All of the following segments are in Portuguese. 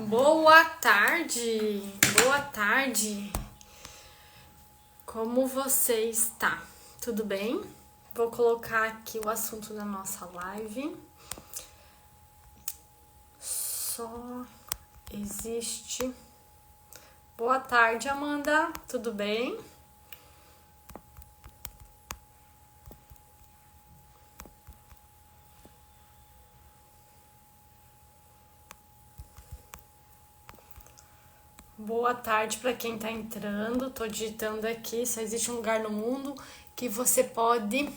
Boa tarde, boa tarde. Como você está? Tudo bem? Vou colocar aqui o assunto da nossa live. Só existe. Boa tarde, Amanda. Tudo bem? Boa tarde para quem está entrando. Tô digitando aqui. Só existe um lugar no mundo que você pode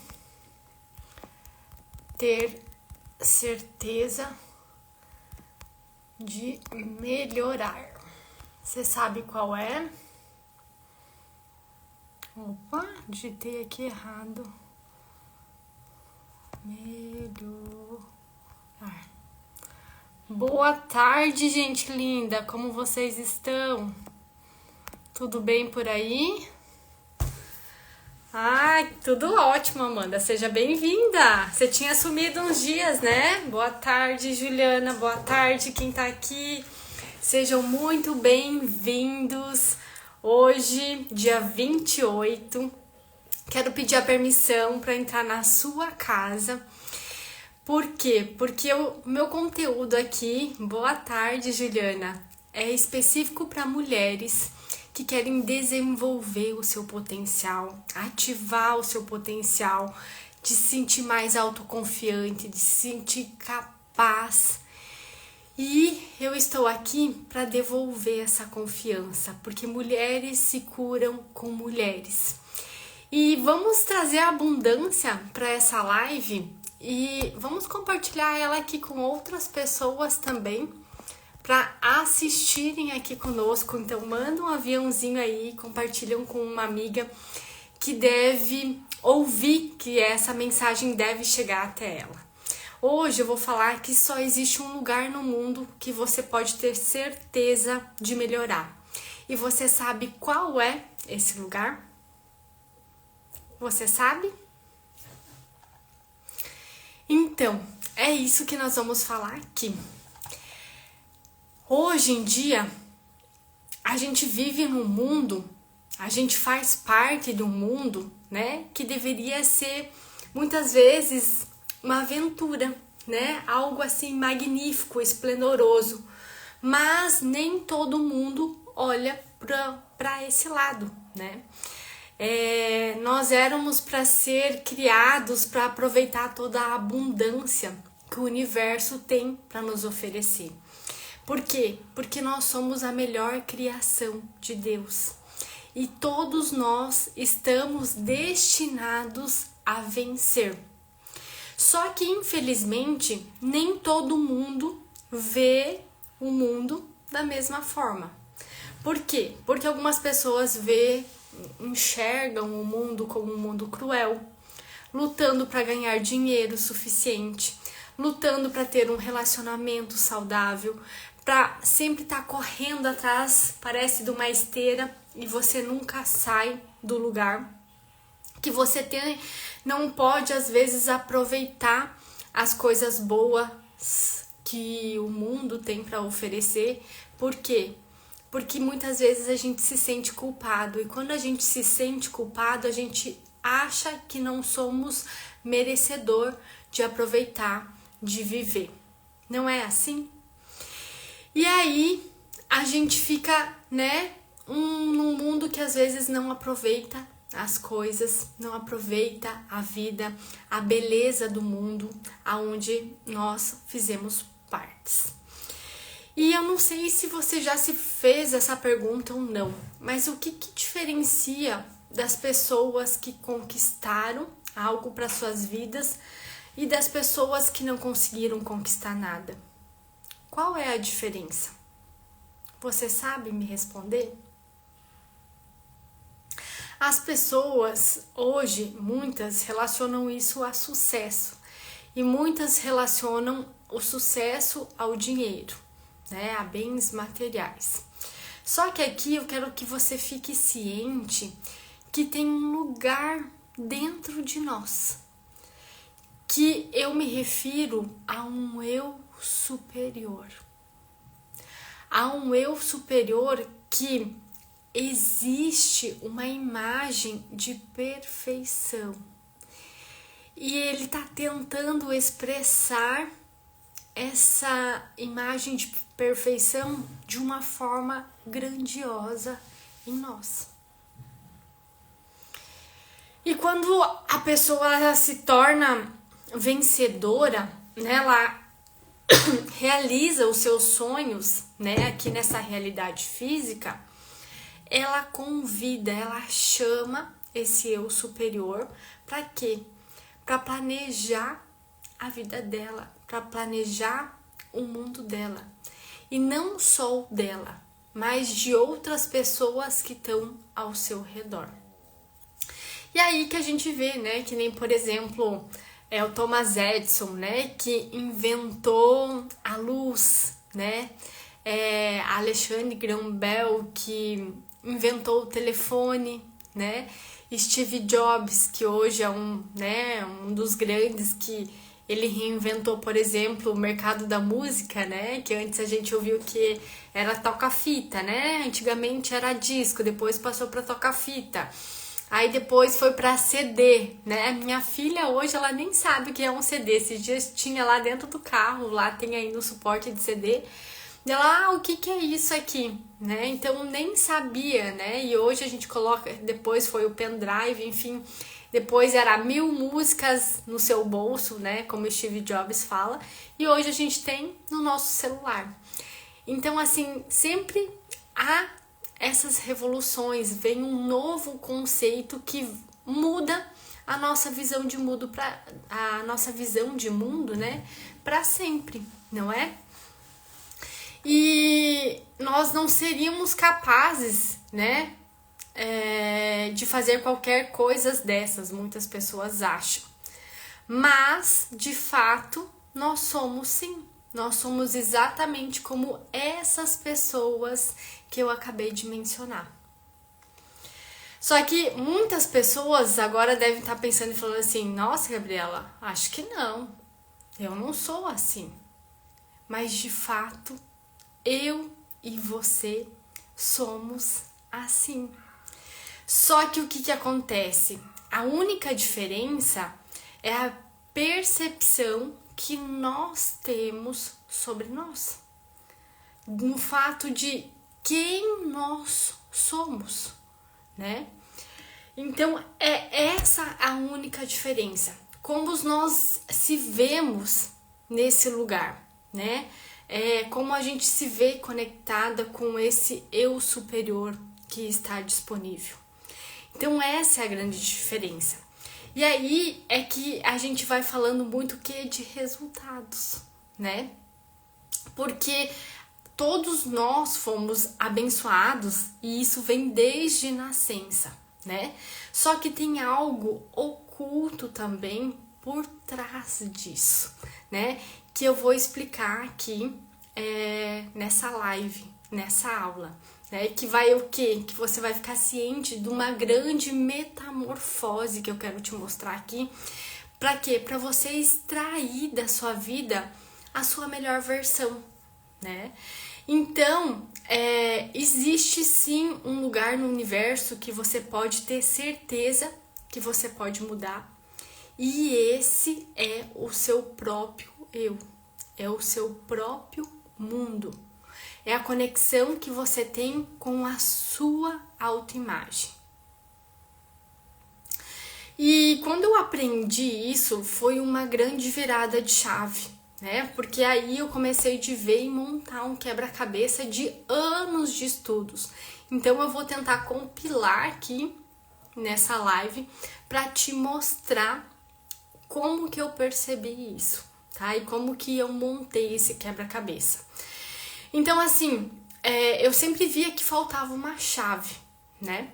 ter certeza de melhorar. Você sabe qual é? Opa, digitei aqui errado. Melhorar. Boa tarde, gente linda. Como vocês estão? Tudo bem por aí? Ai, tudo ótimo, Amanda. Seja bem-vinda. Você tinha sumido uns dias, né? Boa tarde, Juliana. Boa tarde, quem tá aqui. Sejam muito bem-vindos. Hoje, dia 28, quero pedir a permissão para entrar na sua casa. Por quê? Porque o meu conteúdo aqui, boa tarde, Juliana, é específico para mulheres que querem desenvolver o seu potencial, ativar o seu potencial, de se sentir mais autoconfiante, de se sentir capaz. E eu estou aqui para devolver essa confiança, porque mulheres se curam com mulheres. E vamos trazer abundância para essa live e vamos compartilhar ela aqui com outras pessoas também para assistirem aqui conosco. Então manda um aviãozinho aí, compartilham com uma amiga que deve ouvir, que essa mensagem deve chegar até ela. Hoje eu vou falar que só existe um lugar no mundo que você pode ter certeza de melhorar. E você sabe qual é esse lugar? Você sabe? Então, é isso que nós vamos falar aqui. Hoje em dia, a gente vive num mundo, a gente faz parte de um mundo, né, que deveria ser muitas vezes uma aventura, né, algo assim magnífico, esplendoroso, mas nem todo mundo olha para esse lado, né? Nós éramos para ser criados para aproveitar toda a abundância que o universo tem para nos oferecer. Por quê? Porque nós somos a melhor criação de Deus. E todos nós estamos destinados a vencer. Só que, infelizmente, nem todo mundo vê o mundo da mesma forma. Por quê? Porque algumas pessoas enxergam o mundo como um mundo cruel, lutando para ganhar dinheiro suficiente, lutando para ter um relacionamento saudável, para sempre estar correndo atrás, parece de uma esteira, e você nunca sai do lugar, que você não pode às vezes aproveitar as coisas boas que o mundo tem para oferecer. Por quê? Porque muitas vezes a gente se sente culpado, e quando a gente se sente culpado, a gente acha que não somos merecedor de aproveitar, de viver. Não é assim? E aí a gente fica, né, num mundo que às vezes não aproveita as coisas, não aproveita a vida, a beleza do mundo aonde nós fizemos partes. E eu não sei se você já se fez essa pergunta ou não, mas o que diferencia das pessoas que conquistaram algo para suas vidas e das pessoas que não conseguiram conquistar nada? Qual é a diferença? Você sabe me responder? As pessoas hoje, muitas relacionam isso a sucesso, e muitas relacionam o sucesso ao dinheiro, né, a bens materiais. Só que aqui eu quero que você fique ciente que tem um lugar dentro de nós, que eu me refiro a um eu superior. há um eu superior que existe uma imagem de perfeição. E ele está tentando expressar essa imagem de perfeição de uma forma grandiosa em nós. E quando a pessoa se torna vencedora, né, ela realiza os seus sonhos, né, aqui nessa realidade física, ela convida, ela chama esse eu superior para quê? Para planejar a vida dela, para planejar o mundo dela. E não só o dela, mas de outras pessoas que estão ao seu redor. E aí que a gente vê, né, que nem, por exemplo, o Thomas Edison, né, que inventou a luz, né, Alexandre Graham Bell, que inventou o telefone, né, Steve Jobs, que hoje é um dos grandes, que ele reinventou, por exemplo, o mercado da música, né, que antes a gente ouviu que era toca-fita, né, antigamente era disco, depois passou para toca-fita. Aí depois foi para CD, né? Minha filha hoje, ela nem sabe o que é um CD. Esses dias tinha lá dentro do carro, lá tem ainda o suporte de CD. E ela, o que é isso aqui? Né? Então nem sabia, né? E hoje a gente coloca, depois foi o pendrive, enfim. Depois era 1000 músicas no seu bolso, né? Como o Steve Jobs fala. E hoje a gente tem no nosso celular. Então, assim, sempre há essas revoluções, vem um novo conceito que muda a nossa visão de mundo né, para sempre, não é? E nós não seríamos capazes, né, de fazer qualquer coisa dessas, muitas pessoas acham. Mas, de fato, nós somos sim. Nós somos exatamente como essas pessoas que eu acabei de mencionar. Só que muitas pessoas agora devem estar pensando e falando assim, nossa, Gabriela, acho que não, eu não sou assim. Mas de fato, eu e você somos assim. Só que o que acontece? A única diferença é a percepção que nós temos sobre nós. No fato de quem nós somos, né? Então, é essa a única diferença. Como nós se vemos nesse lugar, né? Como a gente se vê conectada com esse eu superior que está disponível. Então, essa é a grande diferença. E aí é que a gente vai falando muito que de resultados, né? Porque todos nós fomos abençoados e isso vem desde nascença, né? Só que tem algo oculto também por trás disso, né? Que eu vou explicar aqui nessa live, nessa aula, né? Que vai o quê? Que você vai ficar ciente de uma grande metamorfose que eu quero te mostrar aqui. Para quê? Para você extrair da sua vida a sua melhor versão, né? Então, existe sim um lugar no universo que você pode ter certeza que você pode mudar. E esse é o seu próprio eu, é o seu próprio mundo. É a conexão que você tem com a sua autoimagem. E quando eu aprendi isso, foi uma grande virada de chave, né? Porque aí eu comecei de ver e montar um quebra-cabeça de anos de estudos. Então eu vou tentar compilar aqui nessa live para te mostrar como que eu percebi isso, tá? E como que eu montei esse quebra-cabeça. Então, assim, eu sempre via que faltava uma chave, né?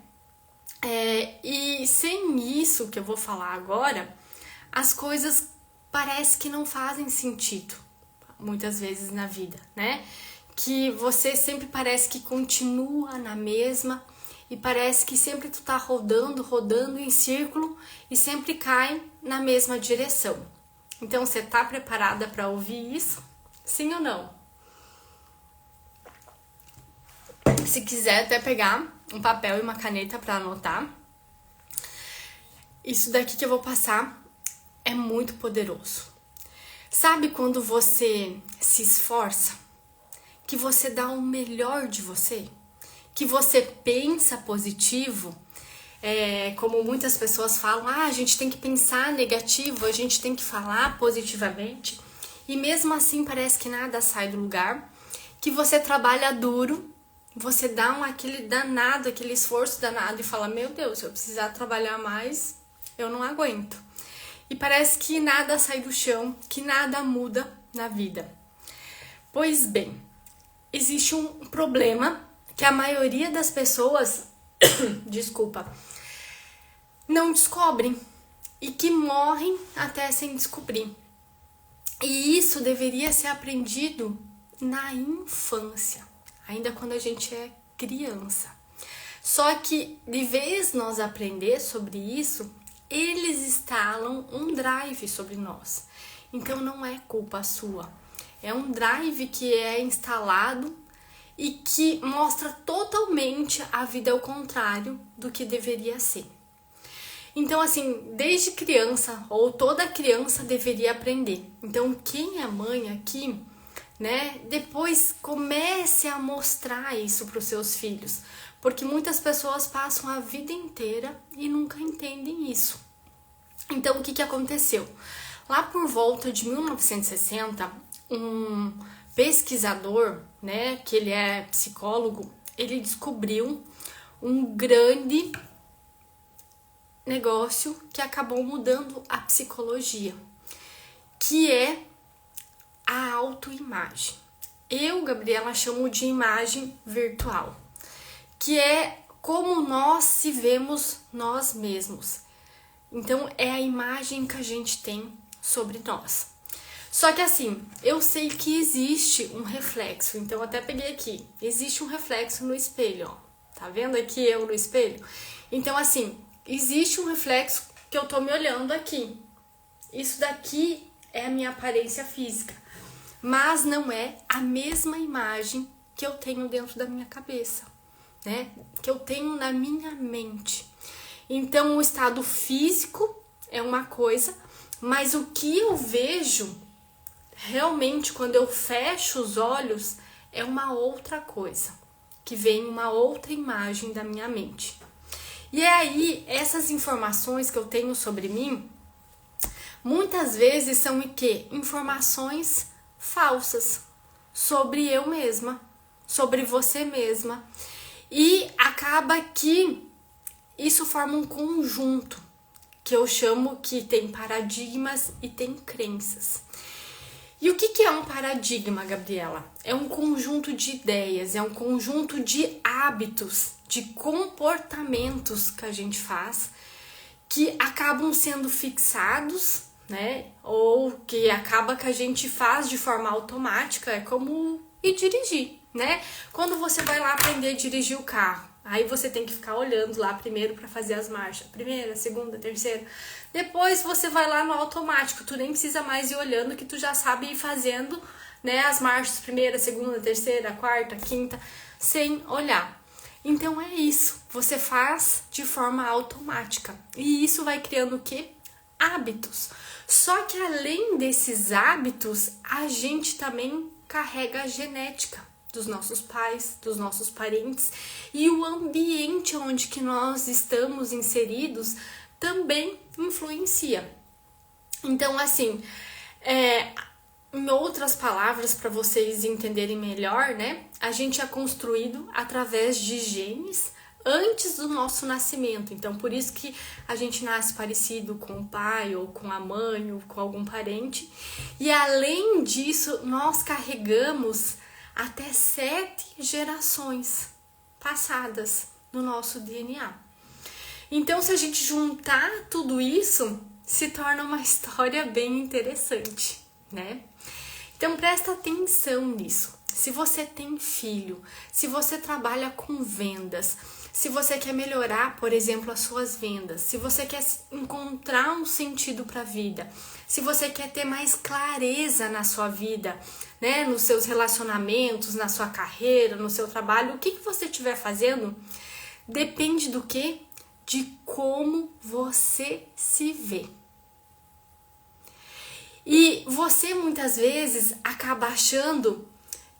E sem isso que eu vou falar agora, as coisas parece que não fazem sentido, muitas vezes na vida, né? Que você sempre parece que continua na mesma e parece que sempre tu tá rodando em círculo e sempre cai na mesma direção. Então, você tá preparada para ouvir isso? Sim ou não? Se quiser até pegar um papel e uma caneta para anotar. Isso daqui que eu vou passar é muito poderoso. Sabe quando você se esforça? Que você dá o melhor de você? Que você pensa positivo? Como muitas pessoas falam, a gente tem que pensar negativo, a gente tem que falar positivamente. E mesmo assim parece que nada sai do lugar. Que você trabalha duro, você dá aquele danado, aquele esforço danado e fala, meu Deus, se eu precisar trabalhar mais, eu não aguento. E parece que nada sai do chão, que nada muda na vida. Pois bem, existe um problema que a maioria das pessoas, não descobrem e que morrem até sem descobrir. E isso deveria ser aprendido na infância, ainda quando a gente é criança. Só que, de vez nós aprender sobre isso, eles instalam um drive sobre nós. Então não é culpa sua. É um drive que é instalado e que mostra totalmente a vida ao contrário do que deveria ser. Então, assim, desde criança, ou toda criança deveria aprender. Então, quem é mãe aqui, né, depois comece a mostrar isso para os seus filhos, porque muitas pessoas passam a vida inteira e nunca entendem isso. Então, o que aconteceu? Lá por volta de 1960, um pesquisador, né, que ele é psicólogo, ele descobriu um grande negócio que acabou mudando a psicologia, que é a autoimagem. Eu, Gabriela, chamo de imagem virtual, que é como nós se vemos nós mesmos. Então, é a imagem que a gente tem sobre nós. Só que assim, eu sei que existe um reflexo, então até peguei aqui. Existe um reflexo no espelho, ó. Tá vendo aqui eu no espelho? Então assim, existe um reflexo que eu tô me olhando aqui. Isso daqui é a minha aparência física, mas não é a mesma imagem que eu tenho dentro da minha cabeça, né? Que eu tenho na minha mente. Então, o estado físico é uma coisa, mas o que eu vejo realmente quando eu fecho os olhos é uma outra coisa, que vem uma outra imagem da minha mente. E aí, essas informações que eu tenho sobre mim, muitas vezes são o quê? Informações falsas sobre eu mesma, sobre você mesma. E acaba que isso forma um conjunto, que eu chamo que tem paradigmas e tem crenças. E o que é um paradigma, Gabriela? É um conjunto de ideias, é um conjunto de hábitos, de comportamentos que a gente faz, que acabam sendo fixados, né? Ou que acaba que a gente faz de forma automática, é como ir dirigir, né? Quando você vai lá aprender a dirigir o carro, aí você tem que ficar olhando lá primeiro para fazer as marchas. Primeira, segunda, terceira. Depois você vai lá no automático. Tu nem precisa mais ir olhando, que tu já sabe ir fazendo, né, as marchas. Primeira, segunda, terceira, quarta, quinta, sem olhar. Então é isso. Você faz de forma automática. E isso vai criando o quê? Hábitos. Só que além desses hábitos, a gente também carrega a genética dos nossos pais, dos nossos parentes, e o ambiente onde que nós estamos inseridos também influencia. Então, assim, em outras palavras, para vocês entenderem melhor, né? A gente é construído através de genes antes do nosso nascimento. Então, por isso que a gente nasce parecido com o pai, ou com a mãe, ou com algum parente. E além disso, nós carregamos até 7 gerações passadas no nosso DNA. Então, se a gente juntar tudo isso, se torna uma história bem interessante, né? Então, presta atenção nisso. Se você tem filho, se você trabalha com vendas, se você quer melhorar, por exemplo, as suas vendas, se você quer encontrar um sentido para a vida, se você quer ter mais clareza na sua vida, né, nos seus relacionamentos, na sua carreira, no seu trabalho, o que você estiver fazendo, depende do quê? De como você se vê. E você muitas vezes acaba achando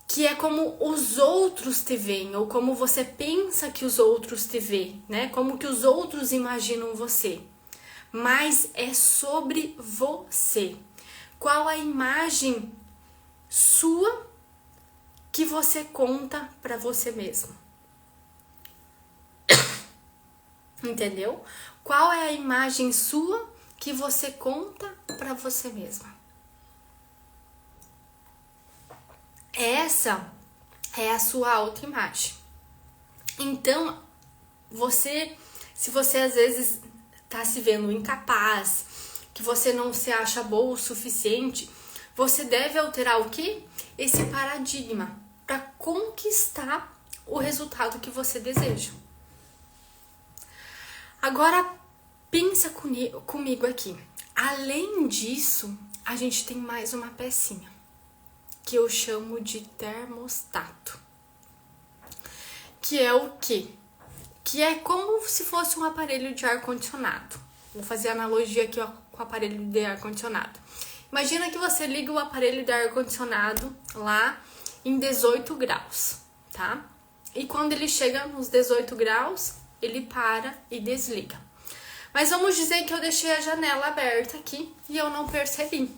que é como os outros te veem, ou como você pensa que os outros te veem, né? Como que os outros imaginam você. Mas é sobre você. Qual a imagem sua que você conta para você mesmo? Entendeu? Qual é a imagem sua que você conta para você mesma? Essa é a sua autoimagem. Então, se você às vezes tá se vendo incapaz, que você não se acha boa o suficiente, você deve alterar o quê? Esse paradigma para conquistar o resultado que você deseja. Agora, pensa comigo aqui. Além disso, a gente tem mais uma pecinha, que eu chamo de termostato. Que é o quê? Que é como se fosse um aparelho de ar-condicionado. Vou fazer analogia aqui com o aparelho de ar-condicionado. Imagina que você liga o aparelho de ar-condicionado lá em 18 graus, tá? E quando ele chega nos 18 graus, ele para e desliga. Mas vamos dizer que eu deixei a janela aberta aqui e eu não percebi.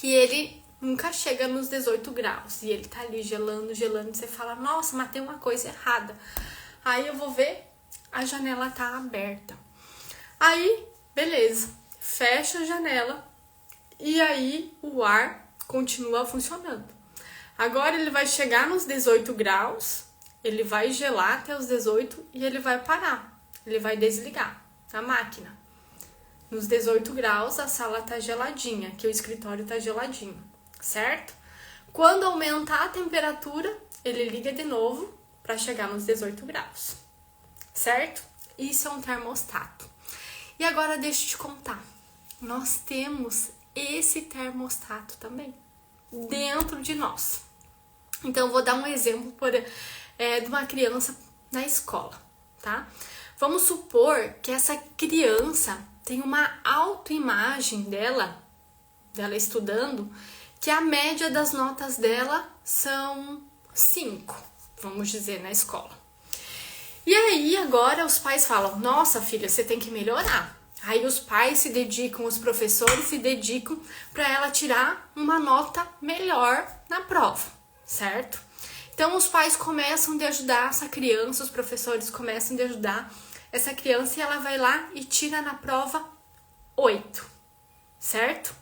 E ele nunca chega nos 18 graus. E ele tá ali gelando. E você fala, nossa, mas tem uma coisa errada. Aí eu vou ver, a janela tá aberta. Aí, beleza. Fecha a janela. E aí o ar continua funcionando. Agora ele vai chegar nos 18 graus. Ele vai gelar até os 18 e ele vai parar. Ele vai desligar a máquina. Nos 18 graus a sala tá geladinha, que o escritório tá geladinho, certo? Quando aumentar a temperatura, ele liga de novo para chegar nos 18 graus, certo? Isso é um termostato. E agora deixa eu te contar, nós temos esse termostato também dentro de nós. Então, eu vou dar um exemplo de uma criança na escola, tá? Vamos supor que essa criança tem uma autoimagem dela estudando, que a média das notas dela são 5, vamos dizer, na escola. E aí, agora os pais falam, nossa filha, você tem que melhorar. Aí os pais se dedicam, os professores se dedicam para ela tirar uma nota melhor na prova, certo? Então os pais começam a ajudar essa criança, os professores começam a ajudar essa criança e ela vai lá e tira na prova 8, certo?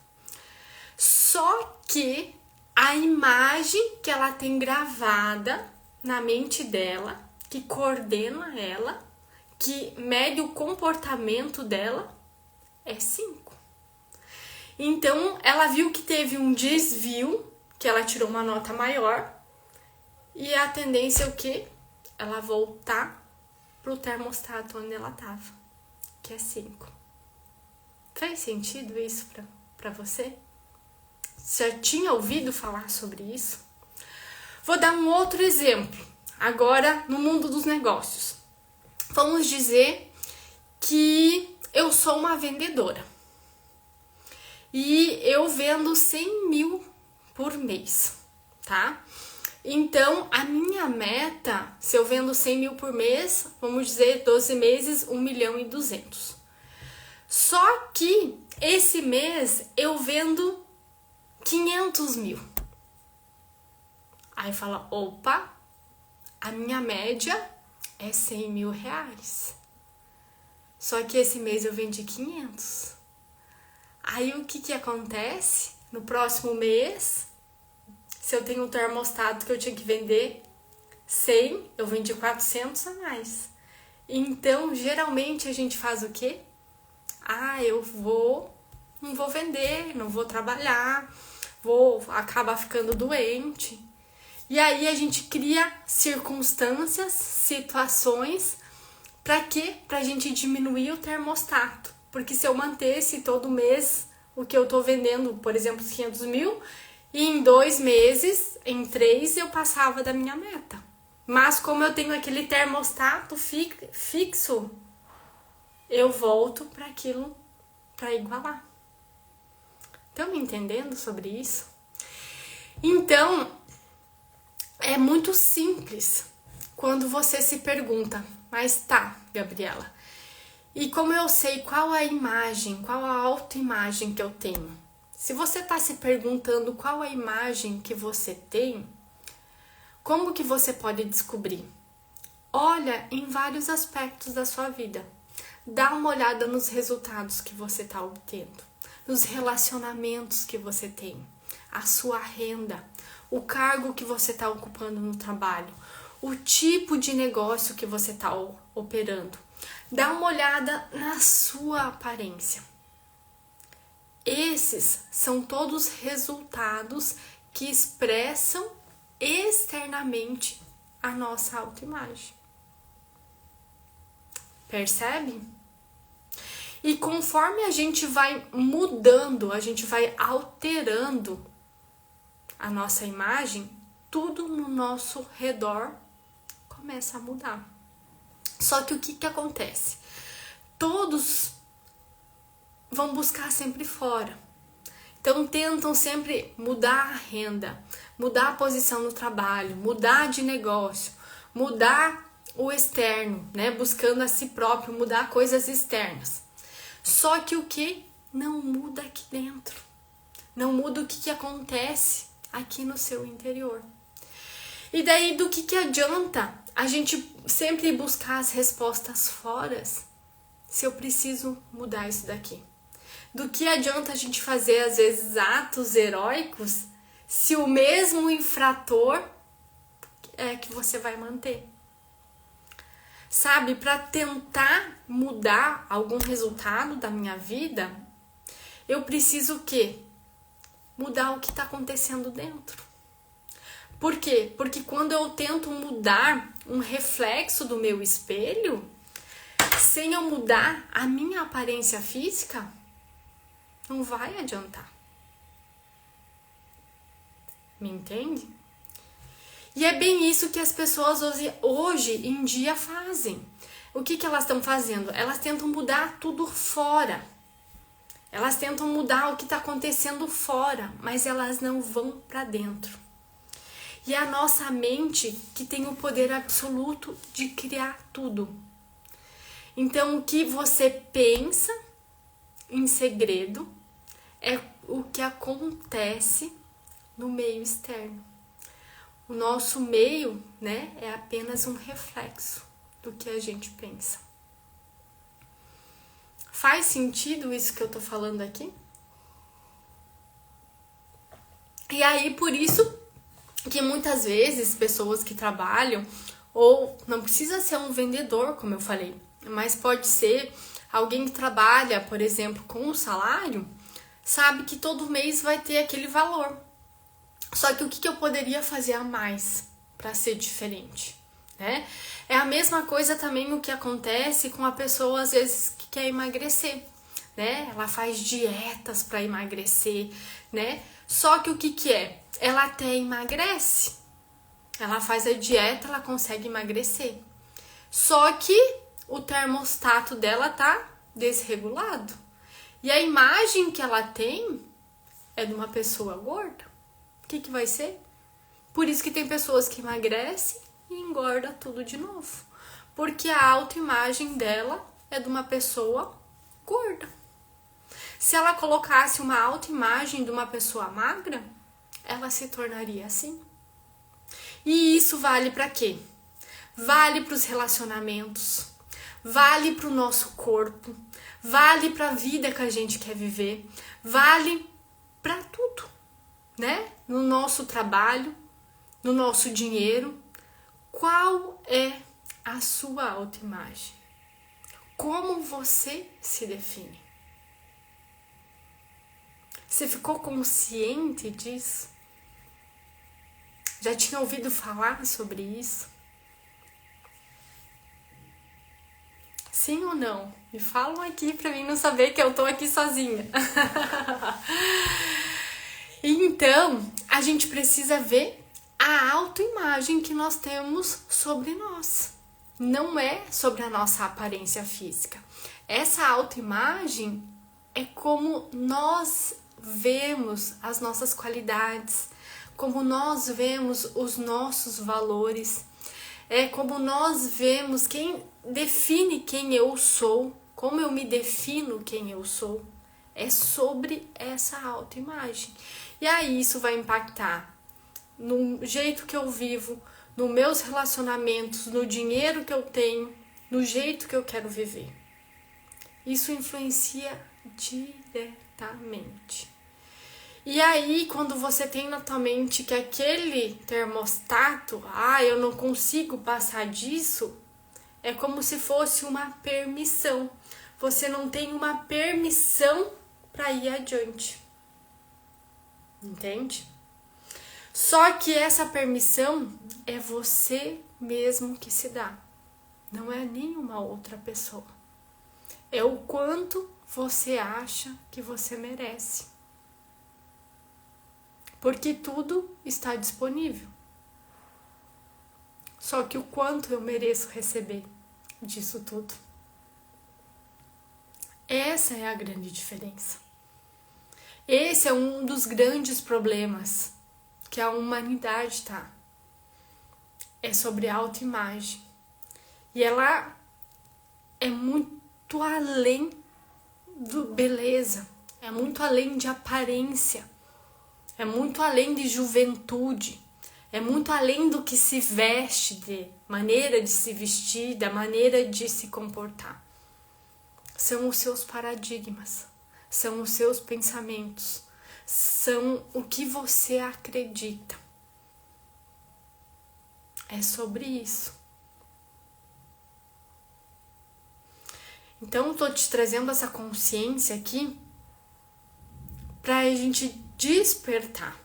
Só que a imagem que ela tem gravada na mente dela, que coordena ela, que mede o comportamento dela, é 5. Então, ela viu que teve um desvio, que ela tirou uma nota maior, e a tendência é o quê? Ela voltar pro termostato onde ela tava, que é 5. Faz sentido isso pra você? Você já tinha ouvido falar sobre isso? Vou dar um outro exemplo, agora no mundo dos negócios. Vamos dizer que eu sou uma vendedora e eu vendo 100 mil por mês, tá? Então, a minha meta, se eu vendo 100 mil por mês, vamos dizer 12 meses, 1.200.000. Só que esse mês eu vendo 500 mil. Aí fala, opa, a minha média é 100 mil reais. Só que esse mês eu vendi 500. Aí o que acontece? No próximo mês, se eu tenho um termostato que eu tinha que vender 100, eu vendi 400 a mais. Então, geralmente a gente faz o quê? Não vou vender, não vou trabalhar, vou acabar ficando doente. E aí a gente cria circunstâncias, situações, para quê? Pra gente diminuir o termostato. Porque se eu mantesse todo mês o que eu tô vendendo, por exemplo, os 500 mil, e em 2 meses, em 3, eu passava da minha meta. Mas como eu tenho aquele termostato fixo, eu volto para aquilo, para igualar. Estão me entendendo sobre isso? Então, é muito simples quando você se pergunta, mas tá, Gabriela, e como eu sei qual a imagem, qual a autoimagem que eu tenho? Se você está se perguntando qual a imagem que você tem, como que você pode descobrir? Olha em vários aspectos da sua vida. Dá uma olhada nos resultados que você está obtendo, nos relacionamentos que você tem, a sua renda, o cargo que você está ocupando no trabalho, o tipo de negócio que você está operando. Dá uma olhada na sua aparência. Esses são todos resultados que expressam externamente a nossa autoimagem. Percebe? E conforme a gente vai mudando, a gente vai alterando a nossa imagem, tudo no nosso redor começa a mudar. Só que o que acontece? Todos vão buscar sempre fora. Então tentam sempre mudar a renda, mudar a posição no trabalho, mudar de negócio, mudar o externo, né? Buscando a si próprio, mudar coisas externas. Só que o que não muda aqui dentro? Não muda o que acontece aqui no seu interior. E daí do que adianta a gente sempre buscar as respostas fora se eu preciso mudar isso daqui? Do que adianta a gente fazer às vezes atos heróicos se o mesmo infrator é que você vai manter? Sabe, para tentar mudar algum resultado da minha vida, eu preciso o quê? Mudar o que está acontecendo dentro. Por quê? Porque quando eu tento mudar um reflexo do meu espelho, sem eu mudar a minha aparência física, não vai adiantar. Me entende? E é bem isso que as pessoas hoje em dia fazem. O que elas estão fazendo? Elas tentam mudar tudo fora. Elas tentam mudar o que está acontecendo fora, mas elas não vão para dentro. E é a nossa mente que tem o poder absoluto de criar tudo. Então, o que você pensa em segredo é o que acontece no meio externo. O nosso meio, né, é apenas um reflexo do que a gente pensa. Faz sentido isso que eu tô falando aqui? E aí, por isso que muitas vezes pessoas que trabalham, ou não precisa ser um vendedor, como eu falei, mas pode ser alguém que trabalha, por exemplo, com um salário, sabe que todo mês vai ter aquele valor. Só que o que eu poderia fazer a mais para ser diferente, né? É a mesma coisa também o que acontece com a pessoa às vezes que quer emagrecer, né? Ela faz dietas para emagrecer, né? Só que o que é? Ela até emagrece. Ela faz a dieta, ela consegue emagrecer. Só que o termostato dela tá desregulado. E a imagem que ela tem é de uma pessoa gorda. O que vai ser? Por isso que tem pessoas que emagrecem e engorda tudo de novo. Porque a autoimagem dela é de uma pessoa gorda. Se ela colocasse uma autoimagem de uma pessoa magra, ela se tornaria assim. E isso vale para quê? Vale para os relacionamentos, vale para o nosso corpo, vale para a vida que a gente quer viver, vale para tudo, né? No nosso trabalho, no nosso dinheiro. Qual é a sua autoimagem? Como você se define? Você ficou consciente disso? Já tinha ouvido falar sobre isso? Sim ou não? Me falam aqui pra mim não saber que eu tô aqui sozinha. Então, a gente precisa ver a autoimagem que nós temos sobre nós. Não é sobre a nossa aparência física. Essa autoimagem é como nós vemos as nossas qualidades, como nós vemos os nossos valores, é como nós vemos quem define quem eu sou, como eu me defino quem eu sou. É sobre essa autoimagem. E aí isso vai impactar no jeito que eu vivo, nos meus relacionamentos, no dinheiro que eu tenho, no jeito que eu quero viver. Isso influencia diretamente. E aí, quando você tem na tua mente que aquele termostato, eu não consigo passar disso, é como se fosse uma permissão. Você não tem uma permissão para ir adiante. Entende? Só que essa permissão é você mesmo que se dá. Não é nenhuma outra pessoa. É o quanto você acha que você merece. Porque tudo está disponível. Só que o quanto eu mereço receber disso tudo. Essa é a grande diferença. Esse é um dos grandes problemas que a humanidade tá. É sobre a autoimagem. E ela é muito além do beleza, é muito além de aparência, é muito além de juventude, é muito além do que se veste, de maneira de se vestir, da maneira de se comportar. São os seus paradigmas, são os seus pensamentos, são o que você acredita. É sobre isso. Então, estou te trazendo essa consciência aqui para a gente despertar.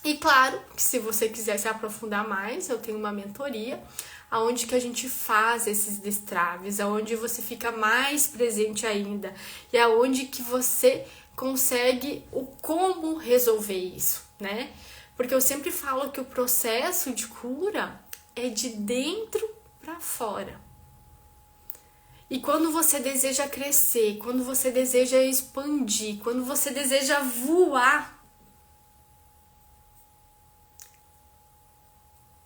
E claro, que se você quiser se aprofundar mais, eu tenho uma mentoria onde que a gente faz esses destraves, onde você fica mais presente ainda e aonde que você consegue o como resolver isso, né? Porque eu sempre falo que o processo de cura é de dentro para fora. E quando você deseja crescer, quando você deseja expandir, quando você deseja voar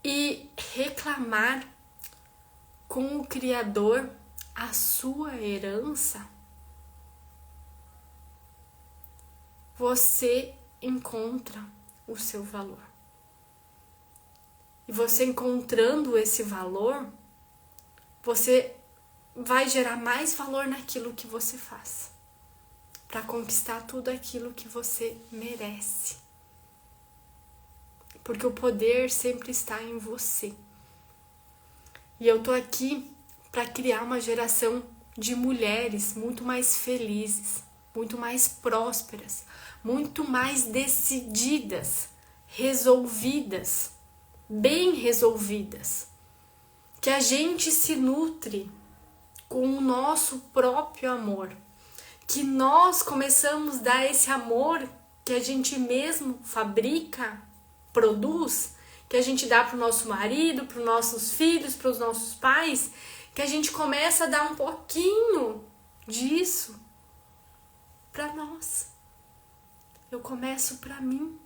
e reclamar com o Criador a sua herança, você encontra o seu valor. E você encontrando esse valor, você vai gerar mais valor naquilo que você faz, para conquistar tudo aquilo que você merece. Porque o poder sempre está em você. E eu tô aqui para criar uma geração de mulheres muito mais felizes, muito mais prósperas, muito mais decididas, resolvidas, bem resolvidas. Que a gente se nutre com o nosso próprio amor. Que nós começamos a dar esse amor que a gente mesmo fabrica, produz, que a gente dá para o nosso marido, para os nossos filhos, para os nossos pais, que a gente começa a dar um pouquinho disso para nós. Eu começo para mim.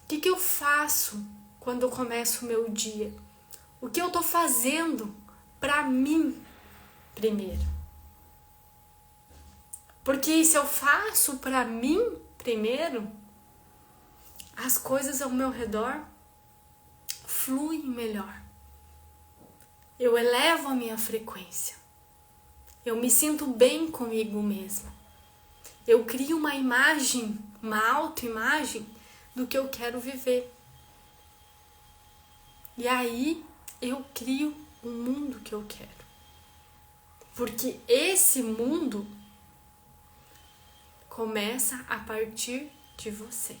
O que eu faço quando eu começo o meu dia? O que eu tô fazendo para mim primeiro? Porque se eu faço para mim primeiro, as coisas ao meu redor fluem melhor. Eu elevo a minha frequência. Eu me sinto bem comigo mesma. Eu crio uma imagem, uma autoimagem do que eu quero viver. E aí eu crio o mundo que eu quero. Porque esse mundo começa a partir de você.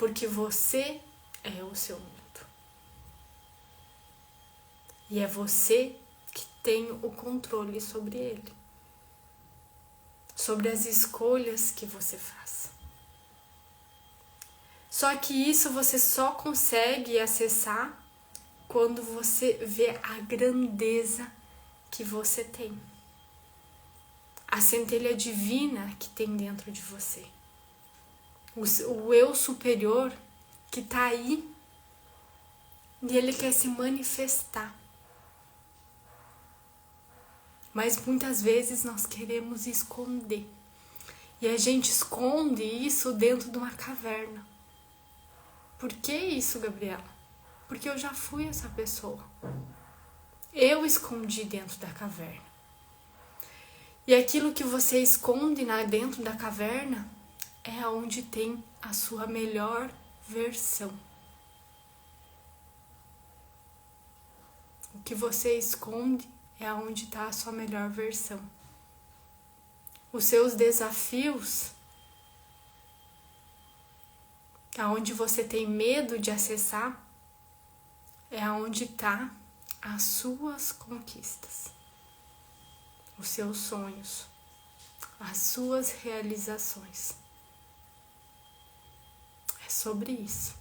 porque você é o seu mundo. E é você que tem o controle sobre ele, sobre as escolhas que você faz. Só que isso você só consegue acessar quando você vê a grandeza que você tem, a centelha divina que tem dentro de você, o eu superior que está aí e ele quer se manifestar. Mas muitas vezes nós queremos esconder. E a gente esconde isso dentro de uma caverna. Por que isso, Gabriela? Porque eu já fui essa pessoa. Eu escondi dentro da caverna. E aquilo que você esconde dentro da caverna é onde tem a sua melhor versão. O que você esconde é onde está a sua melhor versão. Os seus desafios, aonde você tem medo de acessar, é aonde está as suas conquistas, os seus sonhos, as suas realizações. É sobre isso.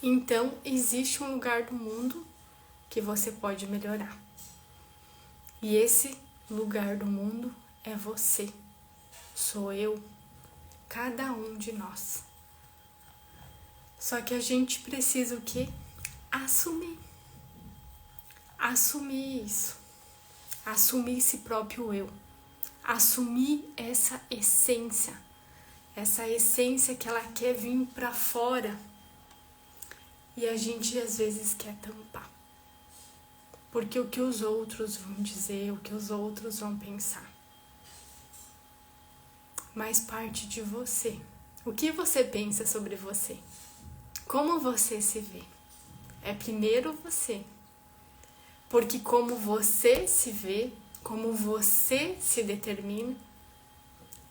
Então, existe um lugar do mundo que você pode melhorar. E esse lugar do mundo é você, sou eu, cada um de nós. Só que a gente precisa o quê? Assumir. Assumir isso. Assumir esse próprio eu. Assumir essa essência que ela quer vir pra fora. E a gente às vezes quer tampar. Porque o que os outros vão dizer, o que os outros vão pensar. Mas parte de você. O que você pensa sobre você? Como você se vê? É primeiro você. Porque como você se vê, como você se determina,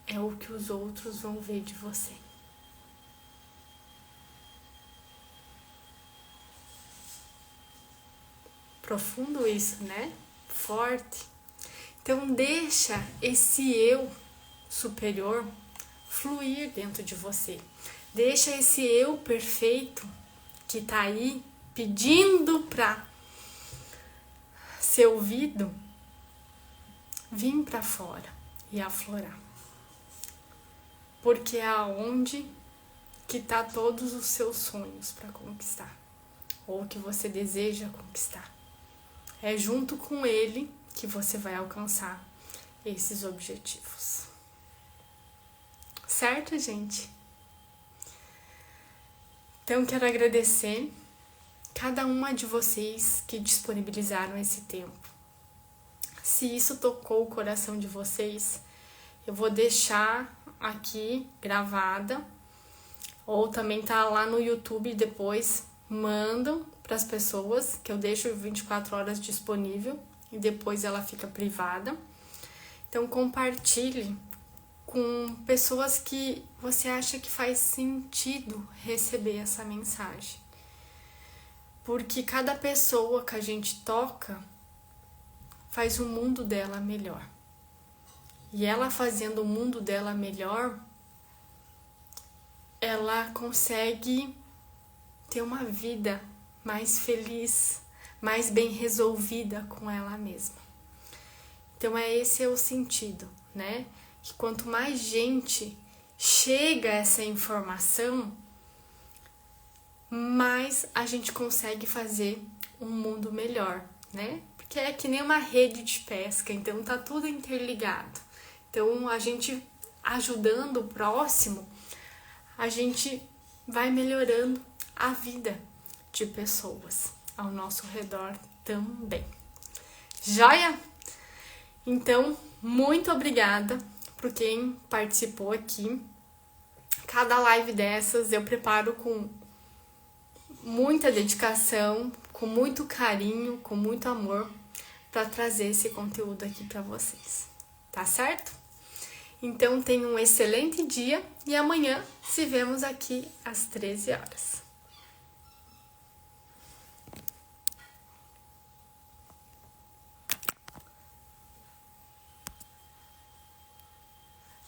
é o que os outros vão ver de você. Profundo isso, né? Forte. Então deixa esse eu superior fluir dentro de você. Deixa esse eu perfeito que tá aí pedindo pra ser ouvido vir pra fora e aflorar. Porque é aonde que tá todos os seus sonhos para conquistar, ou que você deseja conquistar. É junto com ele que você vai alcançar esses objetivos. Certo, gente? Então, quero agradecer cada uma de vocês que disponibilizaram esse tempo. Se isso tocou o coração de vocês, eu vou deixar aqui gravada, ou também tá lá no YouTube depois. Mandam para as pessoas, que eu deixo 24 horas disponível e depois ela fica privada. Então compartilhe com pessoas que você acha que faz sentido receber essa mensagem. Porque cada pessoa que a gente toca faz o mundo dela melhor. E ela fazendo o mundo dela melhor, ela consegue ter uma vida mais feliz, mais bem resolvida com ela mesma. Então esse é o sentido, né? Que quanto mais gente chega a essa informação, mais a gente consegue fazer um mundo melhor, né? Porque é que nem uma rede de pesca, então tá tudo interligado. Então a gente ajudando o próximo, a gente vai melhorando a vida de pessoas ao nosso redor também. Joia? Então, muito obrigada por quem participou aqui. Cada live dessas eu preparo com muita dedicação, com muito carinho, com muito amor para trazer esse conteúdo aqui para vocês. Tá certo? Então tenha um excelente dia e amanhã se vemos aqui às 13 horas.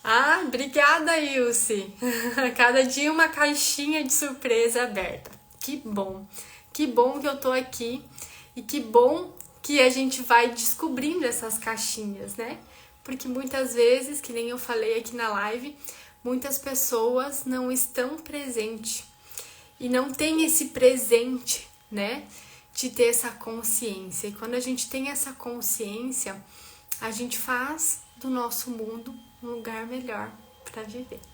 Ah, obrigada, Ilse! Cada dia uma caixinha de surpresa aberta. Que bom! Que bom que eu tô aqui e que bom que a gente vai descobrindo essas caixinhas, né? Porque muitas vezes, que nem eu falei aqui na live, muitas pessoas não estão presentes e não tem esse presente, né? De ter essa consciência. E quando a gente tem essa consciência, a gente faz do nosso mundo um lugar melhor para viver.